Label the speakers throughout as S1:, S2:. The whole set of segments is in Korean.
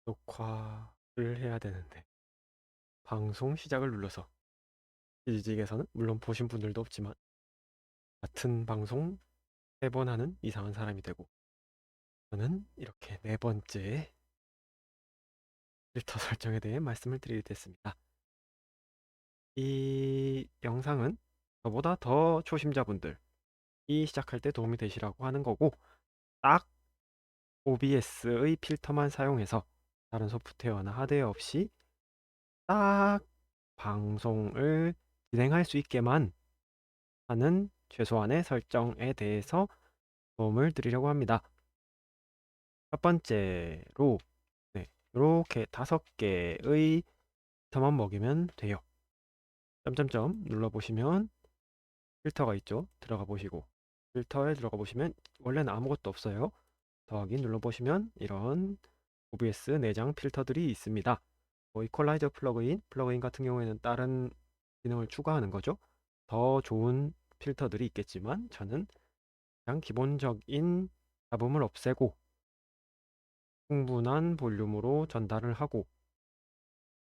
S1: 녹화를 해야 되는데 방송 시작을 눌러서 이직에서는 물론 보신 분들도 없지만 같은 방송 3번 하는 이상한 사람이 되고, 저는 이렇게 4번째 필터 설정에 대해 말씀을 드리게 됐습니다. 이 영상은 저보다 더 초심자분들이 시작할 때 도움이 되시라고 하는 거고, 딱 OBS의 필터만 사용해서 다른 소프트웨어나 하드웨어 없이 딱 방송을 진행할 수 있게만 하는 최소한의 설정에 대해서 도움을 드리려고 합니다. 첫 번째로, 이렇게 5개의 필터만 먹이면 돼요. 점점점 눌러보시면 필터가 있죠. 들어가 보시고 필터에 들어가 보시면 원래는 아무것도 없어요. 더하기 눌러보시면 이런 OBS 내장 필터들이 있습니다. 이퀄라이저 플러그인 같은 경우에는 다른 기능을 추가하는 거죠. 더 좋은 필터들이 있겠지만 저는 그냥 기본적인 잡음을 없애고 충분한 볼륨으로 전달을 하고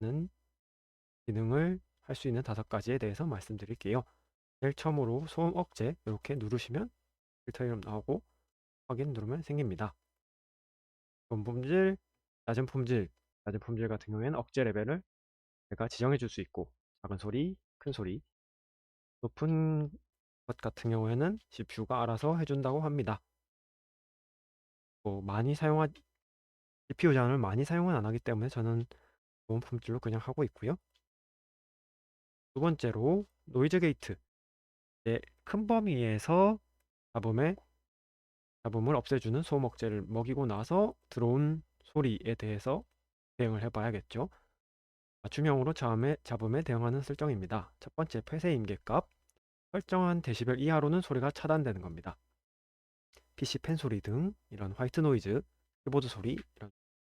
S1: 는 기능을 할 수 있는 5가지에 대해서 말씀드릴게요. 제일 처음으로 소음 억제 이렇게 누르시면 필터 이름 나오고 확인 누르면 생깁니다. 높은 품질, 낮은 품질 같은 경우에는 억제 레벨을 제가 지정해 줄 수 있고, 작은 소리, 큰 소리, 높은 것 같은 경우에는 CPU가 알아서 해준다고 합니다. 많이 사용한 CPU 제한을 많이 사용은 안 하기 때문에 저는 좋은 품질로 그냥 하고 있고요. 두 번째로 노이즈 게이트, 큰 범위에서 잡음에 잡음을 없애주는 소음 억제를 먹이고 나서 들어온 소리에 대해서 대응을 해봐야겠죠. 맞춤형으로 잡음에 대응하는 설정입니다. 첫 번째, 폐쇄 임계값. 설정한 데시벨 이하로는 소리가 차단되는 겁니다. PC 팬 소리 등 이런 화이트 노이즈, 키보드 소리, 이런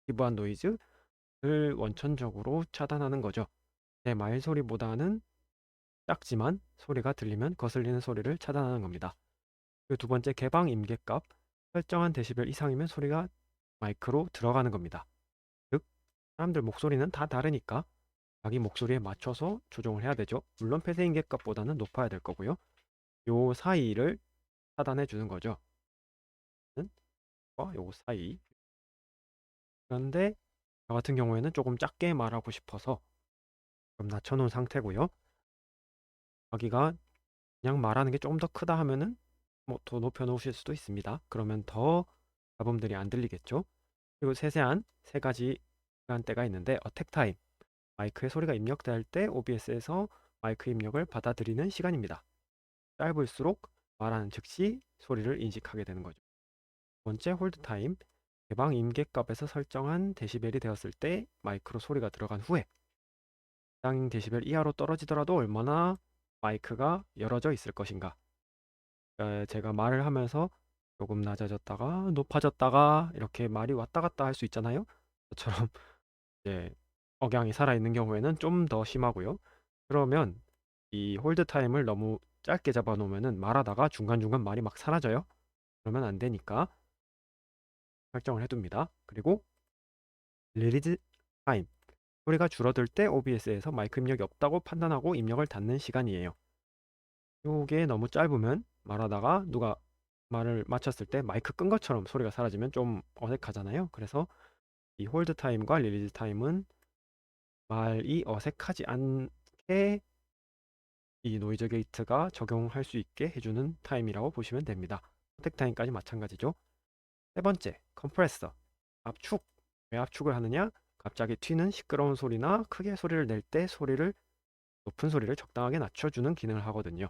S1: 기부한 노이즈를 원천적으로 차단하는 거죠. 제 마일 소리보다는 작지만 소리가 들리면 거슬리는 소리를 차단하는 겁니다. 그리고 두 번째, 개방 임계값. 설정한 데시벨 이상이면 소리가 마이크로 들어가는 겁니다. 즉, 사람들 목소리는 다 다르니까 자기 목소리에 맞춰서 조정을 해야 되죠. 물론 폐쇄 임계값보다는 높아야 될 거고요. 요 사이를 차단해 주는 거죠. 요거 사이. 그런데 저 같은 경우에는 조금 작게 말하고 싶어서 좀 낮춰놓은 상태고요. 자기가 그냥 말하는 게 조금 더 크다 하면은 뭐 더 높여 놓으실 수도 있습니다. 그러면 더 잡음들이 안 들리겠죠. 그리고 세세한 3가지 시간대가 있는데, 어택 타임, 마이크에 소리가 입력될 때 OBS에서 마이크 입력을 받아들이는 시간입니다. 짧을수록 말하는 즉시 소리를 인식하게 되는 거죠. 두 번째, 홀드 타임, 개방 임계값에서 설정한 데시벨이 되었을 때 마이크로 소리가 들어간 후에 해당 데시벨 이하로 떨어지더라도 얼마나 마이크가 열어져 있을 것인가. 제가 말을 하면서 조금 낮아졌다가 높아졌다가 이렇게 말이 왔다 갔다 할 수 있잖아요. 저처럼 이제 억양이 살아있는 경우에는 좀 더 심하고요. 그러면 이 홀드 타임을 너무 짧게 잡아 놓으면은 말하다가 중간중간 말이 막 사라져요. 그러면 안 되니까 설정을 해둡니다. 그리고 리리즈 타임, 소리가 줄어들 때 OBS에서 마이크 입력이 없다고 판단하고 입력을 닫는 시간이에요. 이게 너무 짧으면 말하다가 누가 말을 마쳤을 때 마이크 끈 것처럼 소리가 사라지면 좀 어색하잖아요. 그래서 이 홀드 타임과 릴리즈 타임은 말이 어색하지 않게 이 노이즈 게이트가 적용할 수 있게 해주는 타임이라고 보시면 됩니다. 선택 타임까지 마찬가지죠. 세 번째, 컴프레서, 압축. 왜 압축을 하느냐? 갑자기 튀는 시끄러운 소리나 크게 소리를 낼 때 높은 소리를 적당하게 낮춰주는 기능을 하거든요.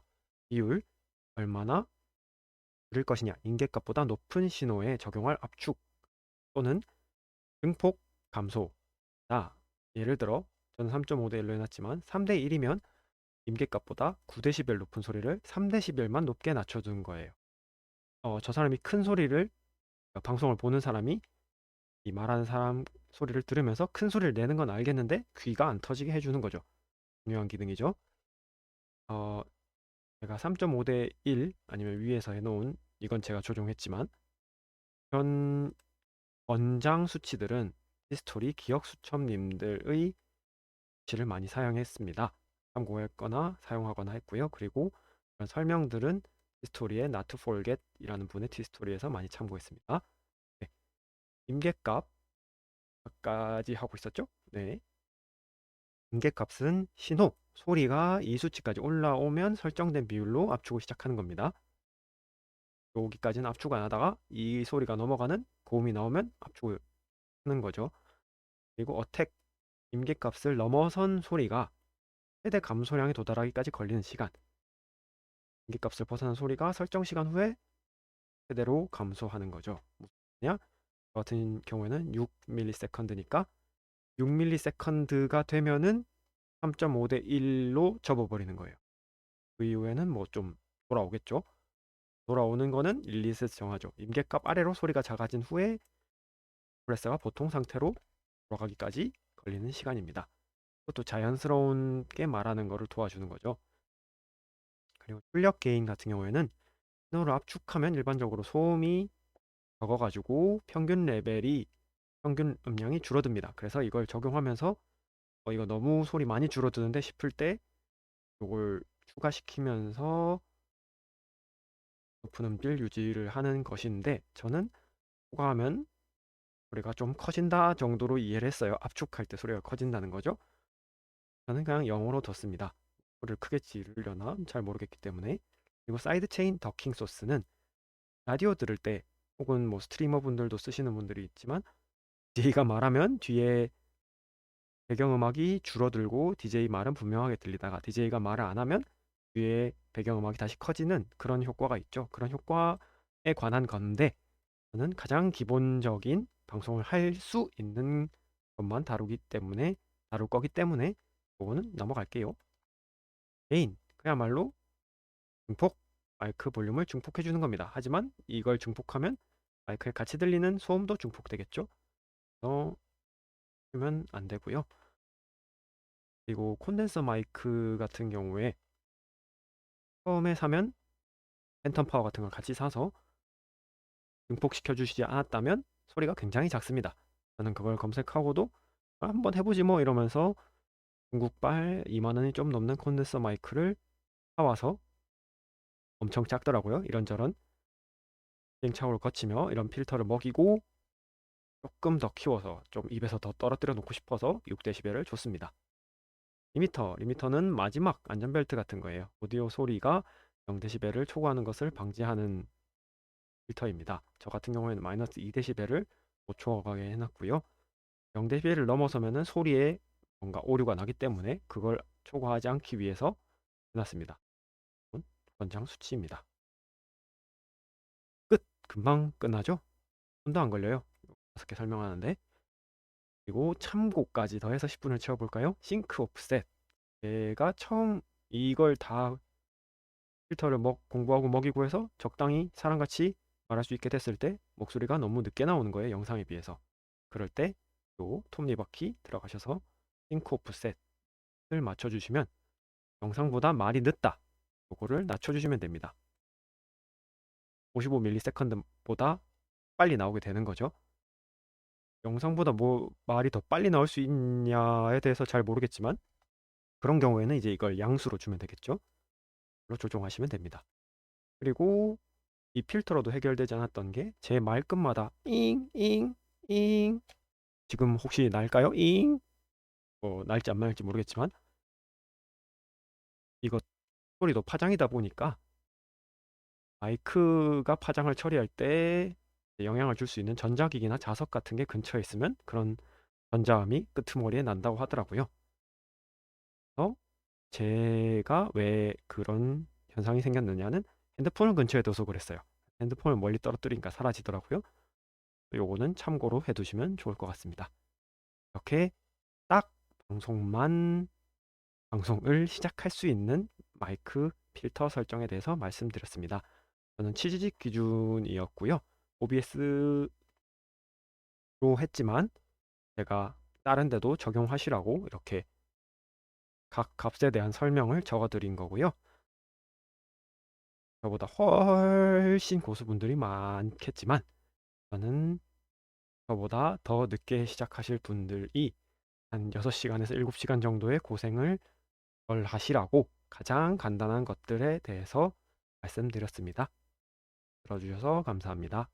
S1: 비율, 얼마나 들을 것이냐, 임계값보다 높은 신호에 적용할 압축 또는 증폭 감소다. 예를 들어 저는 3.5대 1로 해놨지만 3대 1이면 임계값보다 9dB 높은 소리를 3dB만 높게 낮춰준 거예요. 저 사람이 큰 소리를, 방송을 보는 사람이 이 말하는 사람 소리를 들으면서 큰 소리를 내는 건 알겠는데 귀가 안 터지게 해주는 거죠. 중요한 기능이죠. 어, 제가 3.5대 1 아니면 위에서 해놓은, 이건 제가 조정했지만 현 원장 수치들은 히스토리 기억 수첩님들의 글을 많이 사용했습니다. 참고했거나 사용하거나 했고요. 그리고 이런 설명들은 히스토리의 Not to Forget 이라는 분의 티스토리에서 많이 참고했습니다. 네, 임계값 까지 하고 있었죠? 네. 임계값은 신호, 소리가 이 수치까지 올라오면 설정된 비율로 압축을 시작하는 겁니다. 여기까지는 압축 안 하다가 이 소리가 넘어가는 고음이 나오면 압축을 하는 거죠. 그리고 어택 임계값을 넘어선 소리가 최대 감소량에 도달하기까지 걸리는 시간, 임계값을 벗어난 소리가 설정 시간 후에 최대로 감소하는 거죠. 무슨 냐 같은 경우에는 6ms니까 6ms가 되면은 3.5 대 1로 접어버리는 거예요. 그 이후에는 뭐 좀 돌아오겠죠. 돌아오는 거는 릴리스에서 정하죠. 임계값 아래로 소리가 작아진 후에 프레스가 보통 상태로 돌아가기까지 걸리는 시간입니다. 그것도 자연스러운게 말하는 거를 도와주는 거죠. 그리고 출력 게인 같은 경우에는 신호를 압축하면 일반적으로 소음이 적어가지고 평균 음량이 줄어듭니다. 그래서 이걸 적용하면서 이거 너무 소리 많이 줄어드는데 싶을 때 이걸 추가시키면서 높은 음질 유지를 하는 것인데 저는 추가하면 소리가 좀 커진다 정도로 이해를 했어요. 압축할 때 소리가 커진다는 거죠. 저는 그냥 0으로 뒀습니다. 소리를 크게 지르려나 잘 모르겠기 때문에. 그리고 사이드 체인 더킹 소스는 라디오 들을 때 혹은 뭐 스트리머 분들도 쓰시는 분들이 있지만 DJ가 말하면 뒤에 배경음악이 줄어들고 DJ 말은 분명하게 들리다가 DJ가 말을 안 하면 뒤에 배경음악이 다시 커지는 그런 효과가 있죠. 그런 효과에 관한 건데 저는 가장 기본적인 방송을 할 수 있는 것만 다룰 거기 때문에 그거는 넘어갈게요. 메인 그야말로 증폭 마이크 볼륨을 증폭해 주는 겁니다. 하지만 이걸 증폭하면 마이크에 같이 들리는 소음도 증폭되겠죠. 그러면 안 되고요. 그리고 콘덴서 마이크 같은 경우에 처음에 사면 팬텀 파워 같은 걸 같이 사서 증폭시켜 주시지 않았다면 소리가 굉장히 작습니다. 저는 그걸 검색하고도 한번 해보지 뭐 이러면서 중국발 2만 원이 좀 넘는 콘덴서 마이크를 사와서 엄청 작더라고요. 이런저런 시행착오를 거치며 이런 필터를 먹이고 조금 더 키워서 좀 입에서 더 떨어뜨려 놓고 싶어서 6dB를 줬습니다. 리미터는 마지막 안전벨트 같은 거예요. 오디오 소리가 0dB를 초과하는 것을 방지하는 필터입니다. 저 같은 경우에는 마이너스 2dB를 못 초과하게 해놨고요. 0dB를 넘어서면은 소리에 뭔가 오류가 나기 때문에 그걸 초과하지 않기 위해서 해놨습니다. 권장 수치입니다. 끝! 금방 끝나죠? 손도 안 걸려요. 5개 설명하는데. 그리고 참고까지 더해서 10분을 채워볼까요? 싱크 오프셋. 제가 처음 이걸 다 필터를 공부하고 먹이고 해서 적당히 사람같이 말할 수 있게 됐을 때 목소리가 너무 늦게 나오는 거예요. 영상에 비해서. 그럴 때 요 톱니바퀴 들어가셔서 싱크 오프셋을 맞춰주시면 영상보다 말이 늦다. 요거를 낮춰주시면 됩니다. 55ms보다 빨리 나오게 되는 거죠. 영상보다 뭐 말이 더 빨리 나올 수 있냐에 대해서 잘 모르겠지만 그런 경우에는 이제 이걸 양수로 주면 되겠죠. 로 조정하시면 됩니다. 그리고 이 필터로도 해결되지 않았던 게 제 말끝마다 잉잉잉 지금 혹시 날까요? 잉 날지 안 날지 모르겠지만 이거 소리도 파장이다 보니까 마이크가 파장을 처리할 때 영향을 줄 수 있는 전자기기나 자석 같은 게 근처에 있으면 그런 전자음이 끄트머리에 난다고 하더라고요. 그래서 제가 왜 그런 현상이 생겼느냐는 핸드폰을 근처에 둬서 그랬어요. 핸드폰을 멀리 떨어뜨리니까 사라지더라고요. 요거는 참고로 해두시면 좋을 것 같습니다. 이렇게 딱 방송을 시작할 수 있는 마이크 필터 설정에 대해서 말씀드렸습니다. 저는 치즈직 기준이었고요. OBS로 했지만 제가 다른 데도 적용하시라고 이렇게 각 값에 대한 설명을 적어드린 거고요. 저보다 훨씬 고수분들이 많겠지만 저는 저보다 더 늦게 시작하실 분들이 한 6시간에서 7시간 정도의 고생을 덜 하시라고 가장 간단한 것들에 대해서 말씀드렸습니다. 들어주셔서 감사합니다.